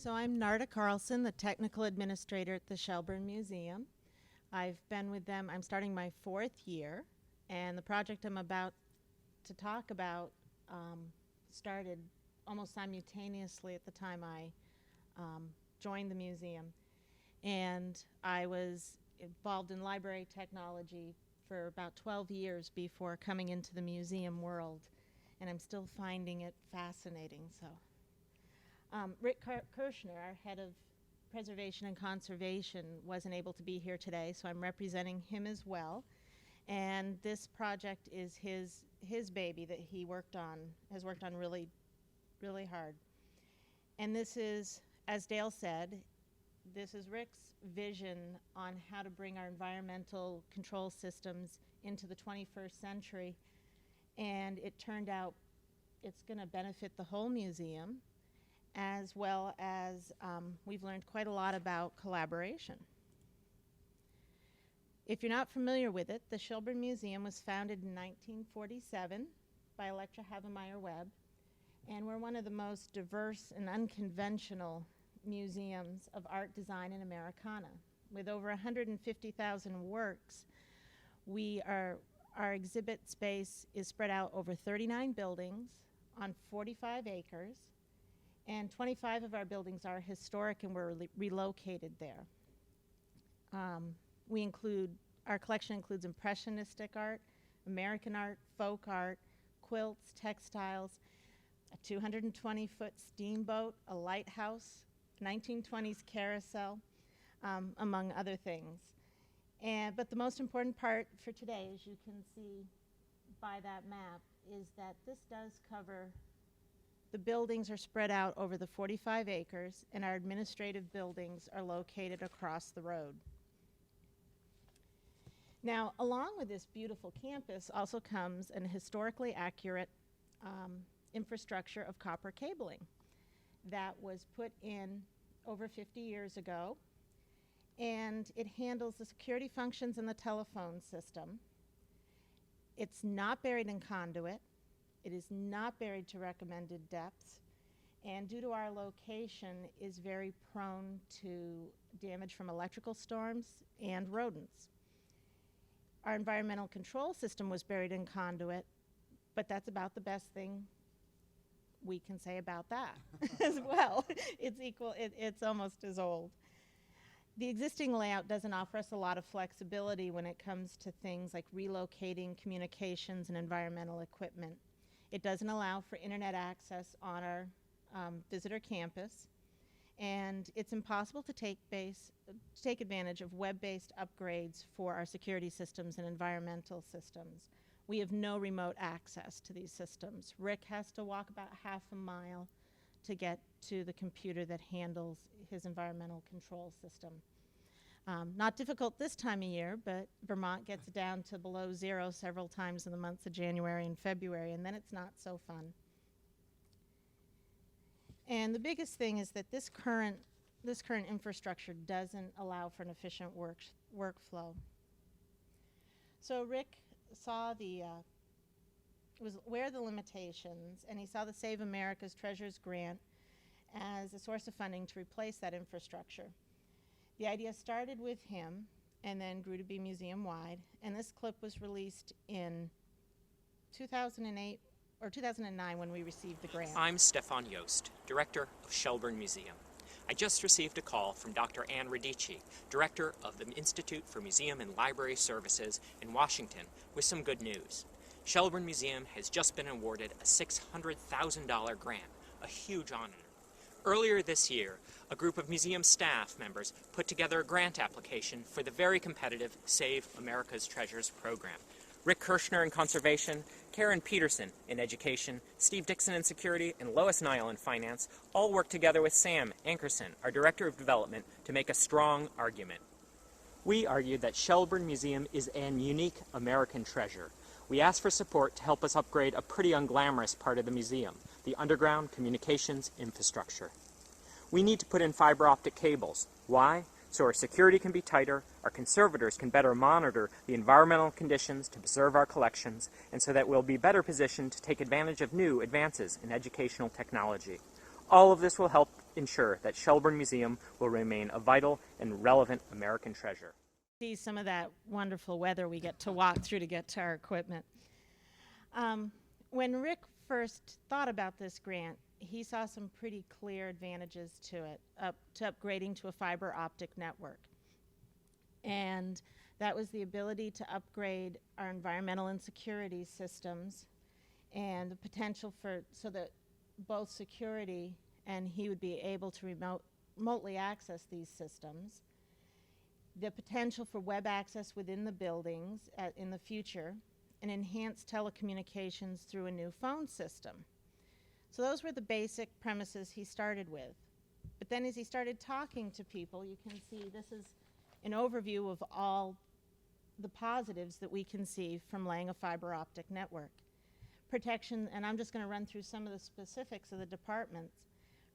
So I'm Narda Carlson, the technical administrator at the Shelburne Museum. I've been with them, I'm starting my 4th year, and the project I'm about to talk about started almost simultaneously at the time I joined the museum. And I was involved in library technology for about 12 years before coming into the museum world, and I'm still finding it fascinating. So, Rick Kerschner, our head of preservation and conservation, wasn't able to be here today, so I'm representing him as well. And this project is his baby that he has worked on really, really hard. And this is, as Dale said, this is Rick's vision on how to bring our environmental control systems into the 21st century. And it turned out it's going to benefit the whole museum, as well as we've learned quite a lot about collaboration. If you're not familiar with it, the Shelburne Museum was founded in 1947 by Electra Havemeyer-Webb, and we're one of the most diverse and unconventional museums of art, design, and Americana. With over 150,000 works, our exhibit space is spread out over 39 buildings on 45 acres, and 25 of our buildings are historic and were relocated there. Our collection includes impressionistic art, American art, folk art, quilts, textiles, a 220-foot steamboat, a lighthouse, 1920s carousel, among other things. But the most important part for today, as you can see by that map, is that this does cover, the buildings are spread out over the 45 acres, and our administrative buildings are located across the road. Now, along with this beautiful campus also comes an historically accurate infrastructure of copper cabling that was put in over 50 years ago, and it handles the security functions in the telephone system. It's not buried in conduit. It is not buried to recommended depths, and due to our location is very prone to damage from electrical storms and rodents. Our environmental control system was buried in conduit, but that's about the best thing we can say about that as well. It's almost as old. The existing layout doesn't offer us a lot of flexibility when it comes to things like relocating communications and environmental equipment. It doesn't allow for internet access on our visitor campus, and it's impossible to take advantage of web-based upgrades for our security systems and environmental systems. We have no remote access to these systems. Rick has to walk about half a mile to get to the computer that handles his environmental control system. Not difficult this time of year, but Vermont gets down to below 0 several times in the months of January and February, and then it's not so fun. And the biggest thing is that this current infrastructure doesn't allow for an efficient workflow. So Rick saw was aware of the limitations, and he saw the Save America's Treasures grant as a source of funding to replace that infrastructure. The idea started with him and then grew to be museum-wide, and this clip was released in 2008 or 2009 when we received the grant. I'm Stefan Yost, director of Shelburne Museum. I just received a call from Dr. Ann Radici, director of the Institute for Museum and Library Services in Washington, with some good news. Shelburne Museum has just been awarded a $600,000 grant, a huge honor. Earlier this year, a group of museum staff members put together a grant application for the very competitive Save America's Treasures program. Rick Kerschner in conservation, Karen Peterson in education, Steve Dixon in security, and Lois Nile in finance all worked together with Sam Ankerson, our director of development, to make a strong argument. We argued that Shelburne Museum is an unique American treasure. We asked for support to help us upgrade a pretty unglamorous part of the museum, the underground communications infrastructure. We need to put in fiber optic cables. Why? So our security can be tighter, our conservators can better monitor the environmental conditions to preserve our collections, and so that we'll be better positioned to take advantage of new advances in educational technology. All of this will help ensure that Shelburne Museum will remain a vital and relevant American treasure. See some of that wonderful weather we get to walk through to get to our equipment. When Rick first thought about this grant, he saw some pretty clear advantages to it, to upgrading to a fiber optic network. And that was the ability to upgrade our environmental and security systems, and the potential for, so that both security and he would be able to remotely access these systems, the potential for web access within the buildings in the future, and enhanced telecommunications through a new phone system. So those were the basic premises he started with. But then as he started talking to people, you can see this is an overview of all the positives that we can see from laying a fiber optic network. Protection, and I'm just going to run through some of the specifics of the departments.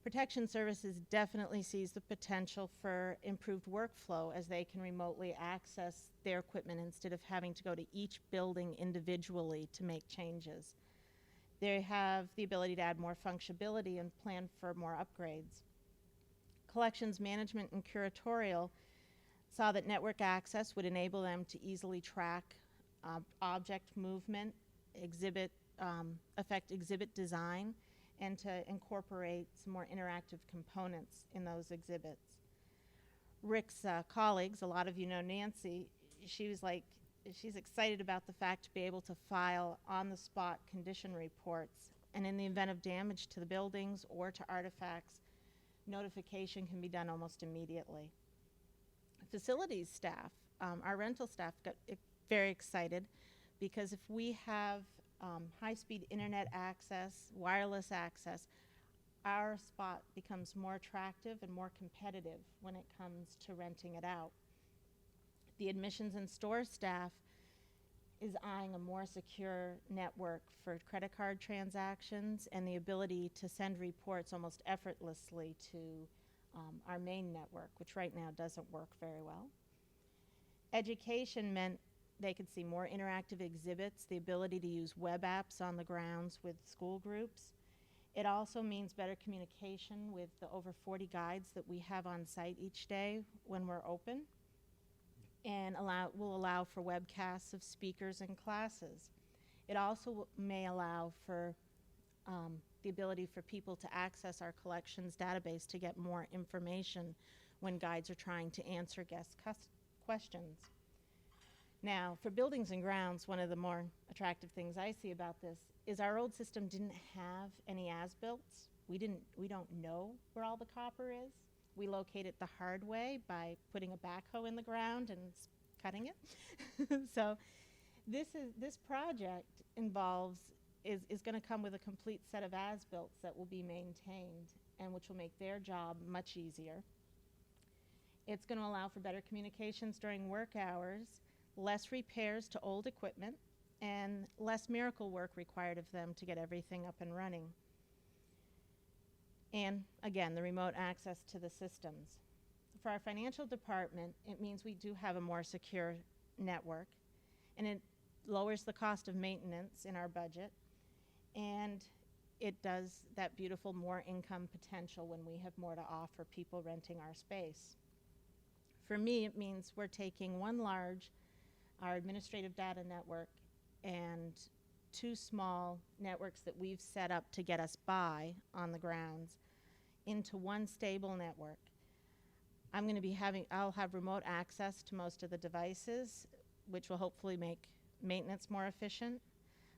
Protection Services definitely sees the potential for improved workflow as they can remotely access their equipment instead of having to go to each building individually to make changes. They have the ability to add more functionality and plan for more upgrades. Collections Management and Curatorial saw that network access would enable them to easily track object movement, affect exhibit design, and to incorporate some more interactive components in those exhibits. Rick's colleagues, a lot of you know Nancy, she's excited about the fact to be able to file on-the-spot condition reports, and in the event of damage to the buildings or to artifacts, notification can be done almost immediately. Facilities staff, our rental staff got very excited because if we have high-speed internet access, wireless access, our spot becomes more attractive and more competitive when it comes to renting it out. The admissions and store staff is eyeing a more secure network for credit card transactions and the ability to send reports almost effortlessly to our main network, which right now doesn't work very well. Education meant they could see more interactive exhibits, the ability to use web apps on the grounds with school groups. It also means better communication with the over 40 guides that we have on site each day when we're open, and will allow for webcasts of speakers and classes. It also may allow for the ability for people to access our collections database to get more information when guides are trying to answer guest questions. Now, for buildings and grounds, one of the more attractive things I see about this is our old system didn't have any as-builts. We don't know where all the copper is. We locate it the hard way by putting a backhoe in the ground and cutting it. So this project is going to come with a complete set of as-builts that will be maintained and which will make their job much easier. It's going to allow for better communications during work hours, less repairs to old equipment, and less miracle work required of them to get everything up and running. And again, the remote access to the systems. For our financial department, it means we do have a more secure network, and it lowers the cost of maintenance in our budget, and it does that beautiful more income potential when we have more to offer people renting our space. For me, it means we're taking our administrative data network, and two small networks that we've set up to get us by on the grounds into one stable network. I'll have remote access to most of the devices, which will hopefully make maintenance more efficient.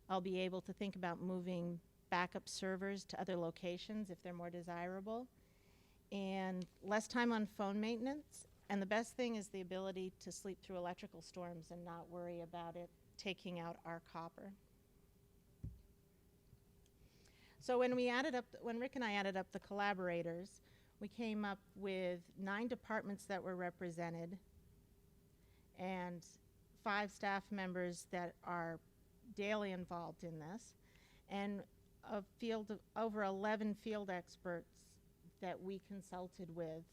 I'll be able to think about moving backup servers to other locations if they're more desirable, and less time on phone maintenance. And the best thing is the ability to sleep through electrical storms and not worry about it taking out our copper. So when Rick and I added up the collaborators, we came up with 9 departments that were represented and 5 staff members that are daily involved in this, and a field of over 11 field experts that we consulted with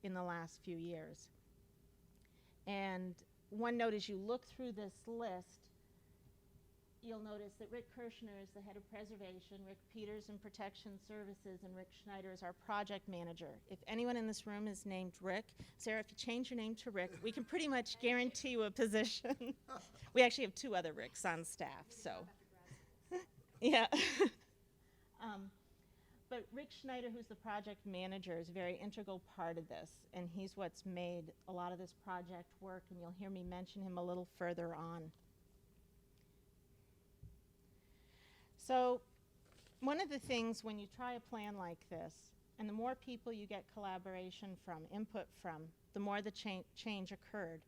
in the last few years. And one note as you look through this list, you'll notice that Rick Kerschner is the head of preservation, Rick Peters in protection services, and Rick Schneider is our project manager. If anyone in this room is named Rick, Sarah, if you change your name to Rick, we can pretty much guarantee you a position. We actually have 2 other Ricks on staff, so. Yeah. But Rick Schneider, who's the project manager, is a very integral part of this, and he's what's made a lot of this project work, and you'll hear me mention him a little further on. So one of the things when you try a plan like this, and the more people you get collaboration from, input from, the more the change occurred.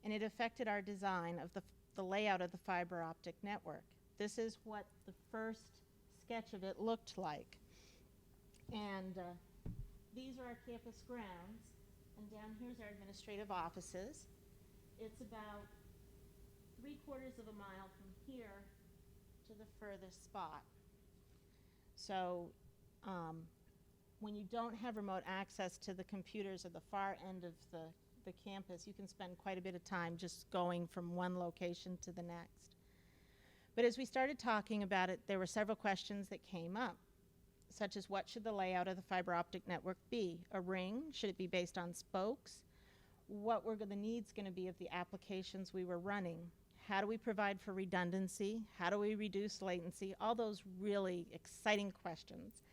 And it affected our design of the layout of the fiber optic network. This is what the first sketch of it looked like. And these are our campus grounds, and down here's our administrative offices. It's about 3/4 of a mile from here to the furthest spot. So when you don't have remote access to the computers at the far end of the campus, you can spend quite a bit of time just going from one location to the next. But as we started talking about it, there were several questions that came up, such as what should the layout of the fiber optic network be? A ring? Should it be based on spokes? What were the needs going to be of the applications we were running? How do we provide for redundancy? How do we reduce latency? All those really exciting questions.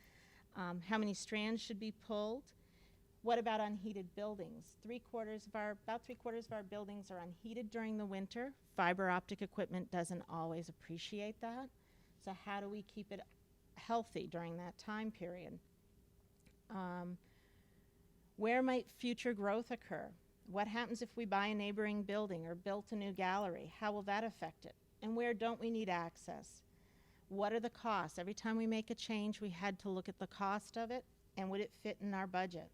How many strands should be pulled? What about unheated buildings? About three quarters of our buildings are unheated during the winter. Fiber optic equipment doesn't always appreciate that. So how do we keep it healthy during that time period? Where might future growth occur? What happens if we buy a neighboring building or built a new gallery? How will that affect it? And where don't we need access? What are the costs? Every time we make a change, we had to look at the cost of it and would it fit in our budget?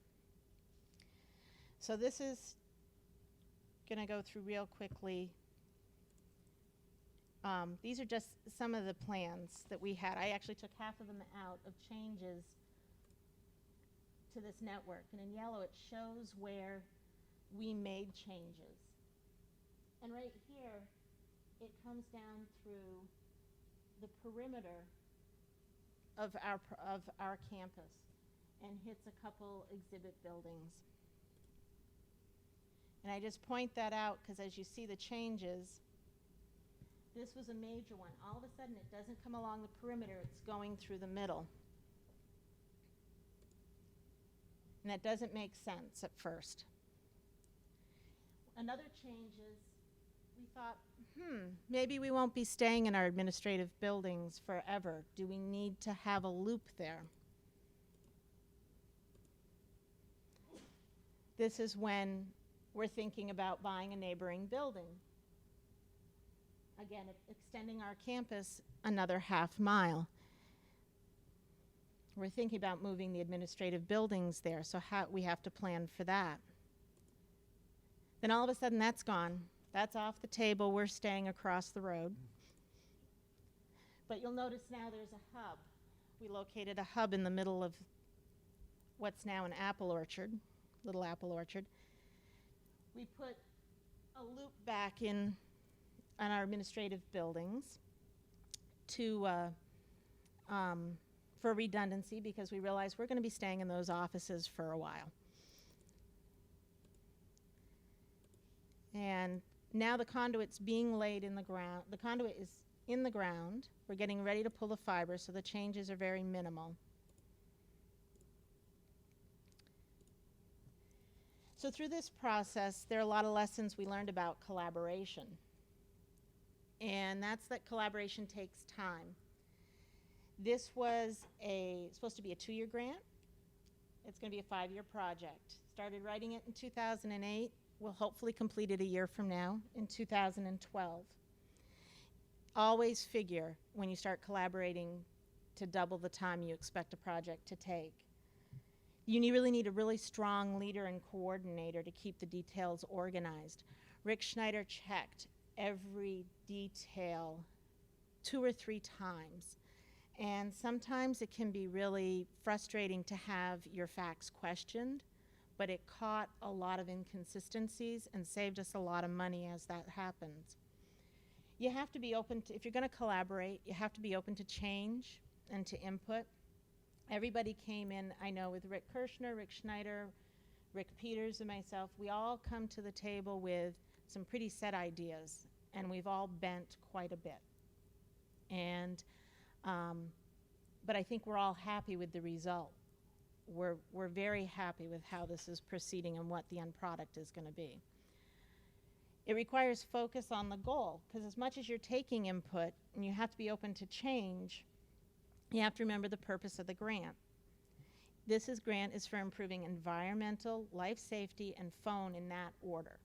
So this is going to go through real quickly. These are just some of the plans that we had. I actually took half of them out of changes to this network. And in yellow, it shows where we made changes. And right here, it comes down through the perimeter of our campus and hits a couple exhibit buildings. And I just point that out because as you see the changes, this was a major one. All of a sudden, it doesn't come along the perimeter, it's going through the middle. And that doesn't make sense at first. Another change is we thought, maybe we won't be staying in our administrative buildings forever. Do we need to have a loop there? This is when we're thinking about buying a neighboring building. Again, extending our campus another half mile. We're thinking about moving the administrative buildings there, so we have to plan for that. Then all of a sudden that's gone. That's off the table. We're staying across the road. But you'll notice now there's a hub. We located a hub in the middle of what's now an apple orchard, little apple orchard. We put a loop back in on our administrative buildings for redundancy because we realized we're going to be staying in those offices for a while. And now the conduit's being laid in the ground. The conduit is in the ground. We're getting ready to pull the fiber, so the changes are very minimal. So through this process, there are a lot of lessons we learned about collaboration. And that's that collaboration takes time. This was supposed to be a 2-year grant. It's going to be a 5-year project. Started writing it in 2008. We'll hopefully complete it a year from now in 2012. Always figure when you start collaborating to double the time you expect a project to take. You really need a really strong leader and coordinator to keep the details organized. Rick Schneider checked every detail 2 or 3 times. And sometimes it can be really frustrating to have your facts questioned, but it caught a lot of inconsistencies and saved us a lot of money as that happens. You have to be open to, if you're going to collaborate, you have to be open to change and to input. Everybody came in, I know, with Rick Kerschner, Rick Schneider, Rick Peters, and myself. We all come to the table with some pretty set ideas, and we've all bent quite a bit. And, but I think we're all happy with the result. We're very happy with how this is proceeding and what the end product is going to be. It requires focus on the goal, because as much as you're taking input and you have to be open to change, you have to remember the purpose of the grant. This grant is for improving environmental, life safety, and phone in that order.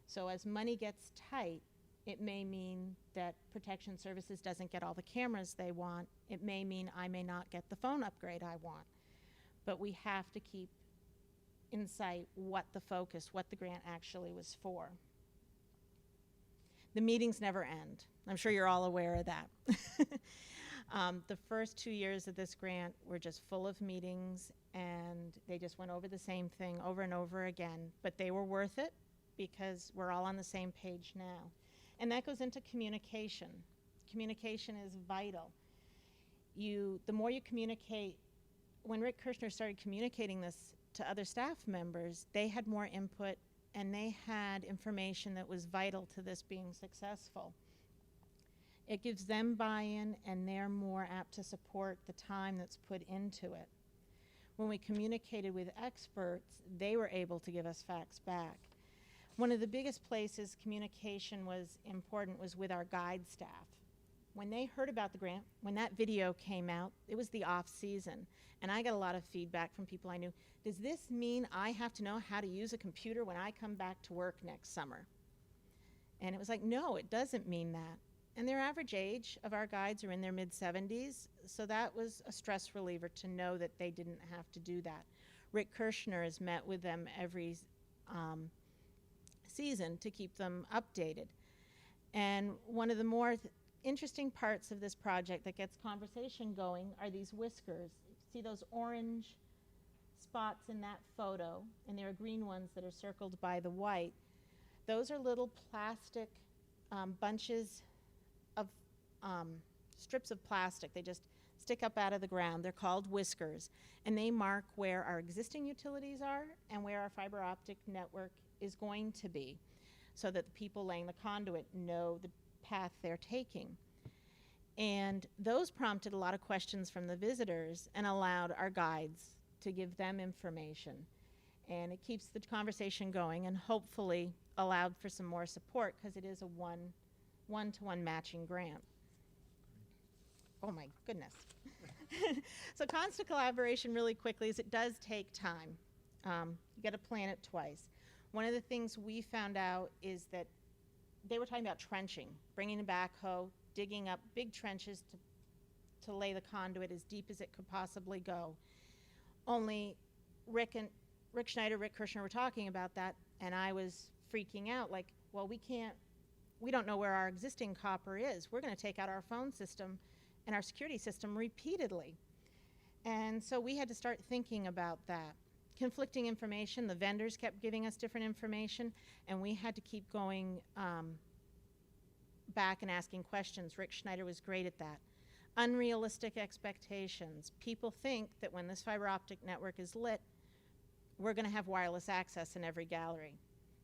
So as money gets tight, it may mean that Protection Services doesn't get all the cameras they want. It may mean I may not get the phone upgrade I want. But we have to keep in sight what the focus, what the grant actually was for. The meetings never end. I'm sure you're all aware of that. The first 2 years of this grant were just full of meetings, and they just went over the same thing over and over again. But they were worth it because we're all on the same page now. And that goes into communication. Communication is vital. The more you communicate, when Rick Kerschner started communicating this to other staff members, they had more input and they had information that was vital to this being successful. It gives them buy-in, and they're more apt to support the time that's put into it. When we communicated with experts, they were able to give us facts back. One of the biggest places communication was important was with our guide staff. When they heard about the grant, when that video came out, it was the off-season, and I got a lot of feedback from people I knew. Does this mean I have to know how to use a computer when I come back to work next summer? And it was like, no, it doesn't mean that. And their average age of our guides are in their mid-70s, so that was a stress reliever to know that they didn't have to do that. Rick Kerschner has met with them every season to keep them updated. And one of the more interesting parts of this project that gets conversation going are these whiskers. See those orange spots in that photo, and there are green ones that are circled by the white. Those are little plastic bunches of strips of plastic. They just stick up out of the ground. They're called whiskers, and they mark where our existing utilities are and where our fiber optic network is going to be, so that the people laying the conduit know the path they're taking. And those prompted a lot of questions from the visitors and allowed our guides to give them information. And it keeps the conversation going and hopefully allowed for some more support, because it is a one-to-one matching grant. Oh my goodness. So constant collaboration, really quickly, is it does take time. You got to plan it twice. One of the things we found out is that they were talking about trenching, bringing a backhoe, digging up big trenches to lay the conduit as deep as it could possibly go. Only Rick Schneider, Rick Kerschner were talking about that, and I was freaking out, like, well, we don't know where our existing copper is. We're going to take out our phone system and our security system repeatedly. And so we had to start thinking about that. Conflicting information, the vendors kept giving us different information, and we had to keep going back and asking questions. Rick Schneider was great at that. Unrealistic expectations. People think that when this fiber optic network is lit, we're going to have wireless access in every gallery.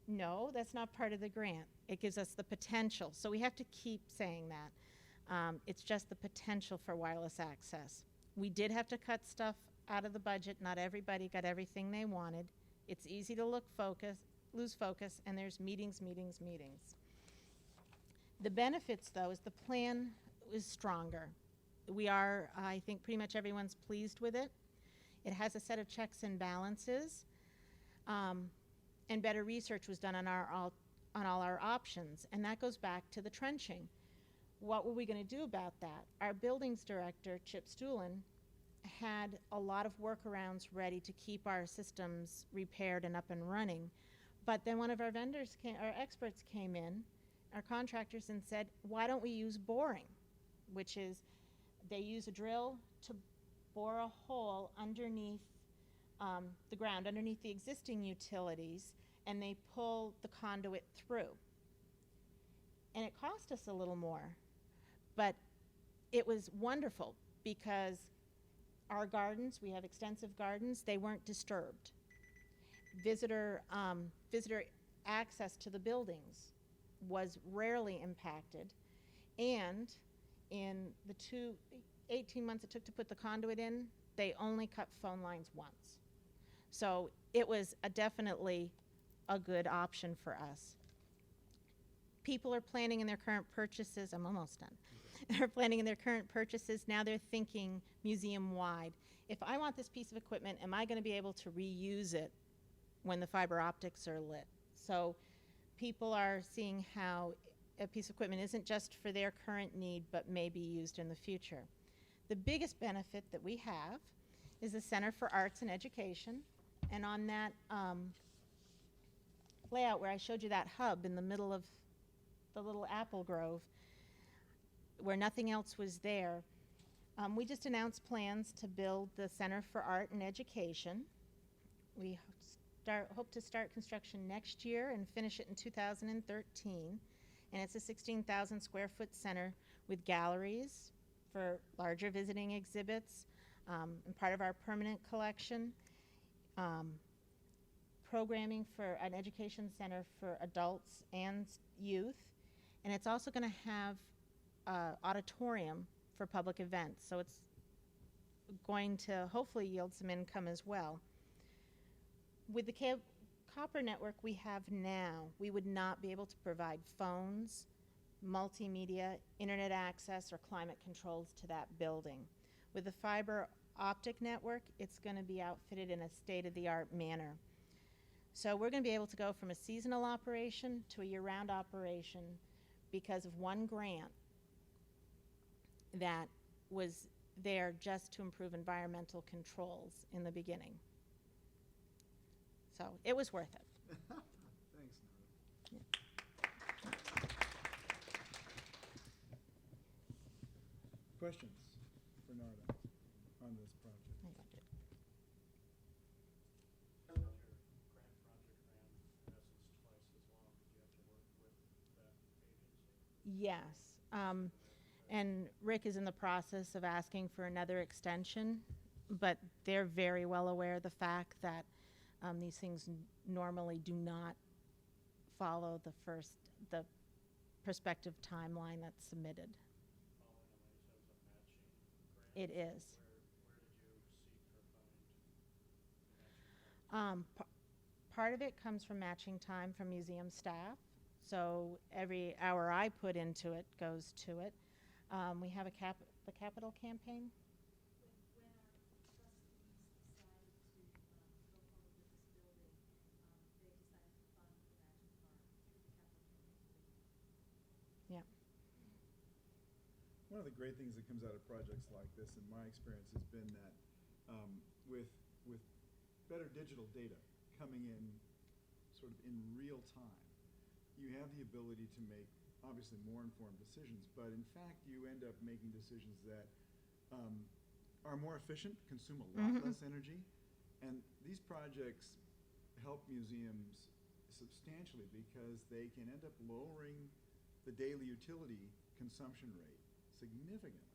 No, that's not part of the grant. It gives us the potential. So we have to keep saying that. It's just the potential for wireless access. We did have to cut stuff out of the budget. Not everybody got everything they wanted. It's easy to lose focus, and there's meetings. The benefits, though, is the plan is stronger. We are, I think pretty much everyone's pleased with it. It has a set of checks and balances, and better research was done on all our options, and that goes back to the trenching. What were we going to do about that? Our buildings director, Chip Stuhlin, had a lot of workarounds ready to keep our systems repaired and up and running, but then one of our our experts came in, our contractors, and said, why don't we use boring? Which is, they use a drill to bore a hole underneath the ground, underneath the existing utilities, and they pull the conduit through. And it cost us a little more, but it was wonderful because our gardens, we have extensive gardens, they weren't disturbed. Visitor access to the buildings was rarely impacted, and in the 18 months it took to put the conduit in, they only cut phone lines once. So it was definitely a good option for us. People are planning in their current purchases, I'm almost done. They're planning in their current purchases, now they're thinking museum-wide. If I want this piece of equipment, am I going to be able to reuse it when the fiber optics are lit? So people are seeing how a piece of equipment isn't just for their current need, but may be used in the future. The biggest benefit that we have is the Center for Arts and Education, and on that layout where I showed you that hub in the middle of the little apple grove, where nothing else was there, we just announced plans to build the Center for Art and Education. We hope to start construction next year and finish it in 2013. And it's a 16,000 square foot center with galleries for larger visiting exhibits, and part of our permanent collection, programming for an education center for adults and youth. And it's also going to have auditorium for public events. So it's going to hopefully yield some income as well. With the copper network we have now, we would not be able to provide phones, multimedia, internet access, or climate controls to that building. With the fiber optic network, it's going to be outfitted in a state-of-the-art manner. So we're going to be able to go from a seasonal operation to a year-round operation because of one grant that was there just to improve environmental controls in the beginning. So it was worth it. Thanks, Narda. Yeah. Questions for Narda on this project? I got it. Your grant project ran, in essence, twice as long. Did you have to work with that agency? Yes. And Rick is in the process of asking for another extension, but they're very well aware of the fact that these things normally do not follow the prospective timeline that's submitted. Following on what you said, it was a matching grant. It is. Where did you seek for funding to match? Part of it comes from matching time from museum staff. So every hour I put into it goes to it. We have the capital campaign. When our trustees decided to go forward with this building, they decided to fund the matching part through the capital campaign. Yeah. One of the great things that comes out of projects like this, in my experience, has been that with better digital data coming in sort of in real time, you have the ability to make obviously more informed decisions, but in fact you end up making decisions that are more efficient, consume a lot less energy, and these projects help museums substantially because they can end up lowering the daily utility consumption rate significantly.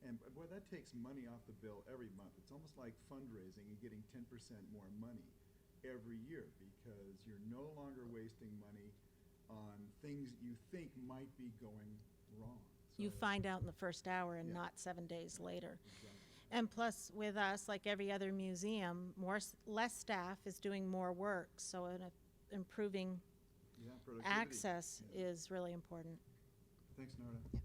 And boy, that takes money off the bill every month. It's almost like fundraising and getting 10% more money every year because you're no longer wasting money on things you think might be going wrong. You So- find out in the first hour and Yeah. not 7 days later. Exactly. And plus, with us, like every other museum, less staff is doing more work, so improving Yeah, productivity. access Yeah. is really important. Thanks, Narda.